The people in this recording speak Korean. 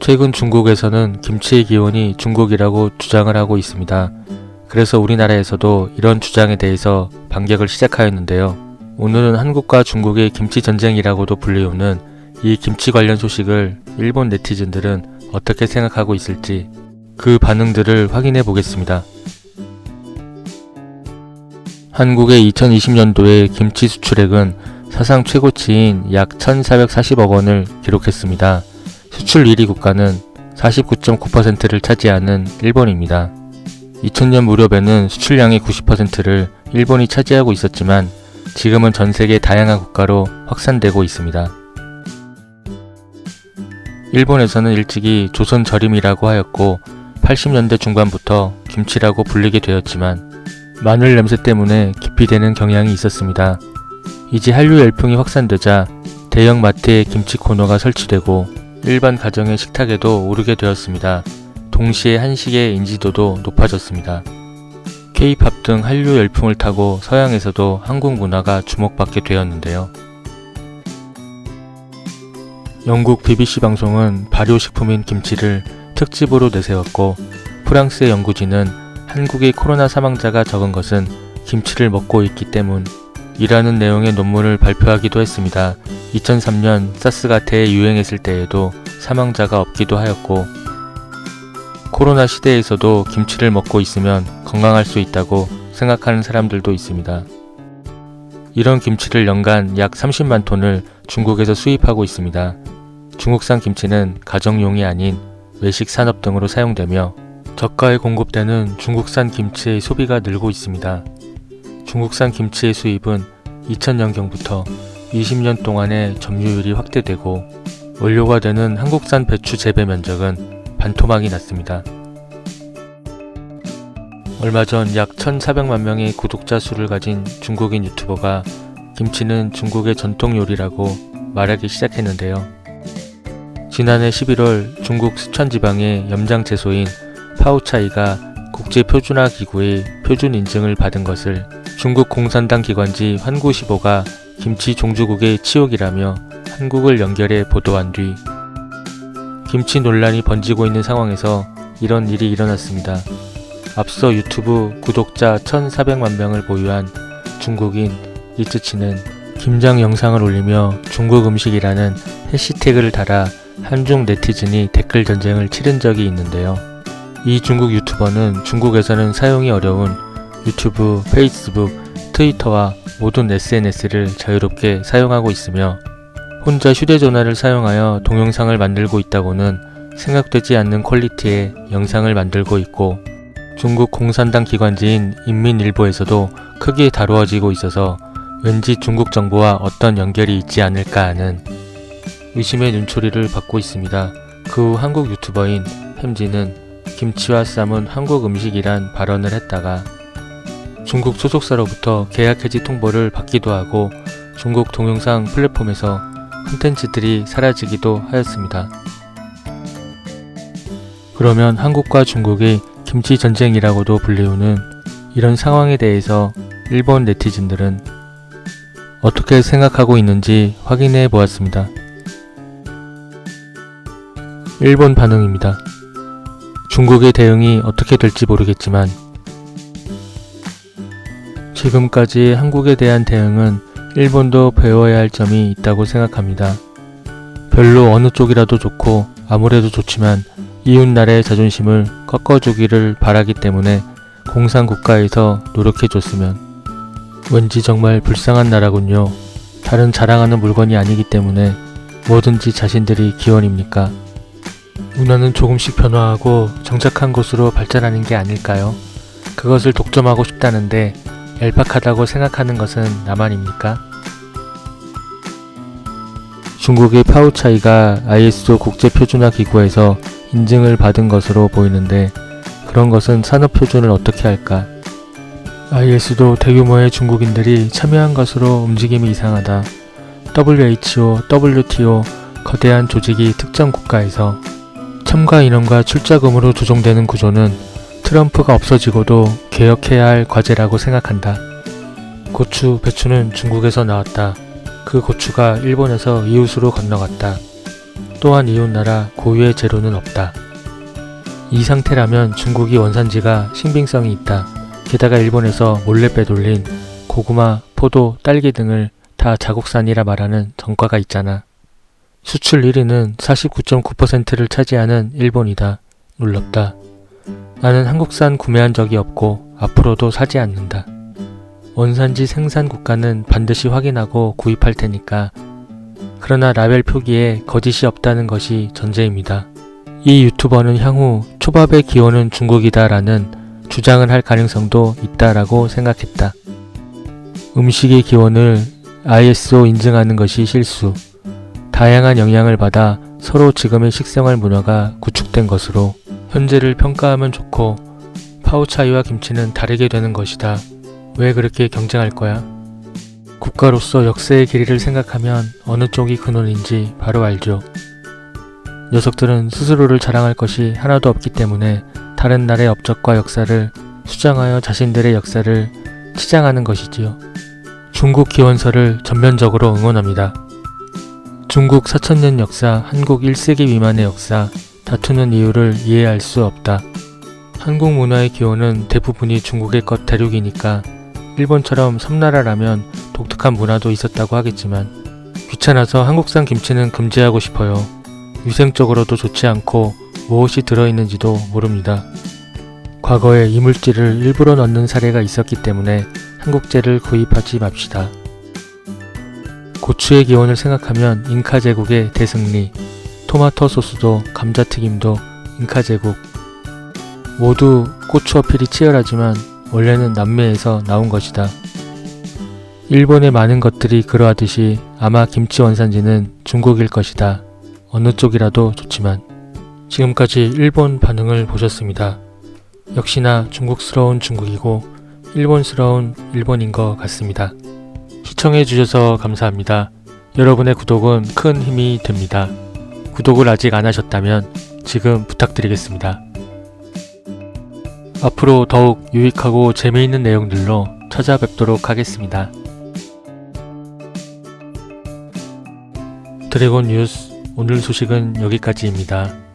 최근 중국에서는 김치의 기원이 중국이라고 주장을 하고 있습니다. 그래서 우리나라에서도 이런 주장에 대해서 반격을 시작하였는데요. 오늘은 한국과 중국의 김치 전쟁이라고도 불리우는 이 김치 관련 소식을 일본 네티즌들은 어떻게 생각하고 있을지 그 반응들을 확인해 보겠습니다. 한국의 2020년도의 김치 수출액은 사상 최고치인 약 1,440억 원을 기록했습니다. 수출 1위 국가는 49.9%를 차지하는 일본입니다. 2000년 무렵에는 수출량의 90%를 일본이 차지하고 있었지만 지금은 전 세계 다양한 국가로 확산되고 있습니다. 일본에서는 일찍이 조선절임이라고 하였고 80년대 중반부터 김치라고 불리게 되었지만 마늘 냄새 때문에 기피되는 경향이 있었습니다. 이제 한류 열풍이 확산되자 대형 마트에 김치 코너가 설치되고 일반 가정의 식탁에도 오르게 되었습니다. 동시에 한식의 인지도도 높아졌습니다. K-팝 등 한류 열풍을 타고 서양에서도 한국 문화가 주목받게 되었는데요. 영국 BBC 방송은 발효식품인 김치를 특집으로 내세웠고 프랑스의 연구진은 한국의 코로나 사망자가 적은 것은 김치를 먹고 있기 때문이라는 내용의 논문을 발표하기도 했습니다. 2003년 사스가 대유행했을 때에도 사망자가 없기도 하였고 코로나 시대에서도 김치를 먹고 있으면 건강할 수 있다고 생각하는 사람들도 있습니다. 이런 김치를 연간 약 30만 톤을 중국에서 수입하고 있습니다. 중국산 김치는 가정용이 아닌 외식 산업 등으로 사용되며 저가에 공급되는 중국산 김치의 소비가 늘고 있습니다. 중국산 김치의 수입은 2000년경부터 20년 동안의 점유율이 확대되고 원료가 되는 한국산 배추 재배 면적은 반토막이 났습니다. 얼마 전 약 1,400만 명의 구독자 수를 가진 중국인 유튜버가 김치는 중국의 전통 요리라고 말하기 시작했는데요. 지난해 11월 중국 쓰촨 지방의 염장 채소인 파오차이가 국제표준화기구의 표준 인증을 받은 것을 중국 공산당 기관지 환구시보가 김치 종주국의 치욕이라며 한국을 연결해 보도한 뒤 김치 논란이 번지고 있는 상황에서 이런 일이 일어났습니다. 앞서 유튜브 구독자 1,400만 명을 보유한 중국인 리츠치는 김장 영상을 올리며 중국 음식이라는 해시태그를 달아 한중 네티즌이 댓글 전쟁을 치른 적이 있는데요. 이 중국 유튜버는 중국에서는 사용이 어려운 유튜브, 페이스북, 트위터와 모든 SNS를 자유롭게 사용하고 있으며 혼자 휴대전화를 사용하여 동영상을 만들고 있다고는 생각되지 않는 퀄리티의 영상을 만들고 있고 중국 공산당 기관지인 인민일보에서도 크게 다루어지고 있어서 왠지 중국 정부와 어떤 연결이 있지 않을까 하는 의심의 눈초리를 받고 있습니다. 그 후 한국 유튜버인 햄지는 김치와 쌈은 한국 음식이란 발언을 했다가 중국 소속사로부터 계약 해지 통보를 받기도 하고 중국 동영상 플랫폼에서 콘텐츠들이 사라지기도 하였습니다. 그러면 한국과 중국의 김치 전쟁이라고도 불리우는 이런 상황에 대해서 일본 네티즌들은 어떻게 생각하고 있는지 확인해 보았습니다. 일본 반응입니다. 중국의 대응이 어떻게 될지 모르겠지만 지금까지 한국에 대한 대응은 일본도 배워야 할 점이 있다고 생각합니다. 별로 어느 쪽이라도 좋고 아무래도 좋지만 이웃나라의 자존심을 꺾어주기를 바라기 때문에 공산국가에서 노력해줬으면 왠지 정말 불쌍한 나라군요. 다른 자랑하는 물건이 아니기 때문에 뭐든지 자신들이 기원입니까? 문화는 조금씩 변화하고 정착한 곳으로 발전하는 게 아닐까요? 그것을 독점하고 싶다는데 얄팍하다고 생각하는 것은 나만입니까? 중국의 파오차이가 ISO 국제표준화기구에서 인증을 받은 것으로 보이는데 그런 것은 산업표준을 어떻게 할까? IS도 대규모의 중국인들이 참여한 것으로 움직임이 이상하다. WHO, WTO, 거대한 조직이 특정 국가에서 참가 인원과 출자금으로 조정되는 구조는 트럼프가 없어지고도 개혁해야 할 과제라고 생각한다. 고추, 배추는 중국에서 나왔다. 그 고추가 일본에서 이웃으로 건너갔다. 또한 이웃나라 고유의 재료는 없다. 이 상태라면 중국이 원산지가 신빙성이 있다. 게다가 일본에서 몰래 빼돌린 고구마, 포도, 딸기 등을 다 자국산이라 말하는 전과가 있잖아. 수출 1위는 49.9%를 차지하는 일본이다. 놀랍다. 나는 한국산 구매한 적이 없고 앞으로도 사지 않는다. 원산지 생산 국가는 반드시 확인하고 구입할 테니까. 그러나 라벨 표기에 거짓이 없다는 것이 전제입니다. 이 유튜버는 향후 초밥의 기원은 중국이다 라는 주장을 할 가능성도 있다라고 생각했다. 음식의 기원을 ISO 인증하는 것이 실수. 다양한 영향을 받아 서로 지금의 식생활 문화가 구축된 것으로 현재를 평가하면 좋고 파오차이와 김치는 다르게 되는 것이다. 왜 그렇게 경쟁할 거야? 국가로서 역사의 길이를 생각하면 어느 쪽이 근원인지 바로 알죠. 녀석들은 스스로를 자랑할 것이 하나도 없기 때문에 다른 나라의 업적과 역사를 수정하여 자신들의 역사를 치장하는 것이지요. 중국 기원설을 전면적으로 응원합니다. 중국 4000년 역사, 한국 1세기 미만의 역사, 다투는 이유를 이해할 수 없다. 한국 문화의 기원은 대부분이 중국의 것 대륙이니까 일본처럼 섬나라라면 독특한 문화도 있었다고 하겠지만 귀찮아서 한국산 김치는 금지하고 싶어요. 위생적으로도 좋지 않고 무엇이 들어있는지도 모릅니다. 과거에 이물질을 일부러 넣는 사례가 있었기 때문에 한국제를 구입하지 맙시다. 고추의 기원을 생각하면 잉카 제국의 대승리, 토마토 소스도 감자튀김도 잉카 제국. 모두 고추 어필이 치열하지만 원래는 남미에서 나온 것이다. 일본의 많은 것들이 그러하듯이 아마 김치 원산지는 중국일 것이다. 어느 쪽이라도 좋지만. 지금까지 일본 반응을 보셨습니다. 역시나 중국스러운 중국이고 일본스러운 일본인 것 같습니다. 시청해주셔서 감사합니다. 여러분의 구독은 큰 힘이 됩니다. 구독을 아직 안 하셨다면 지금 부탁드리겠습니다. 앞으로 더욱 유익하고 재미있는 내용들로 찾아뵙도록 하겠습니다. 드래곤 뉴스 오늘 소식은 여기까지입니다.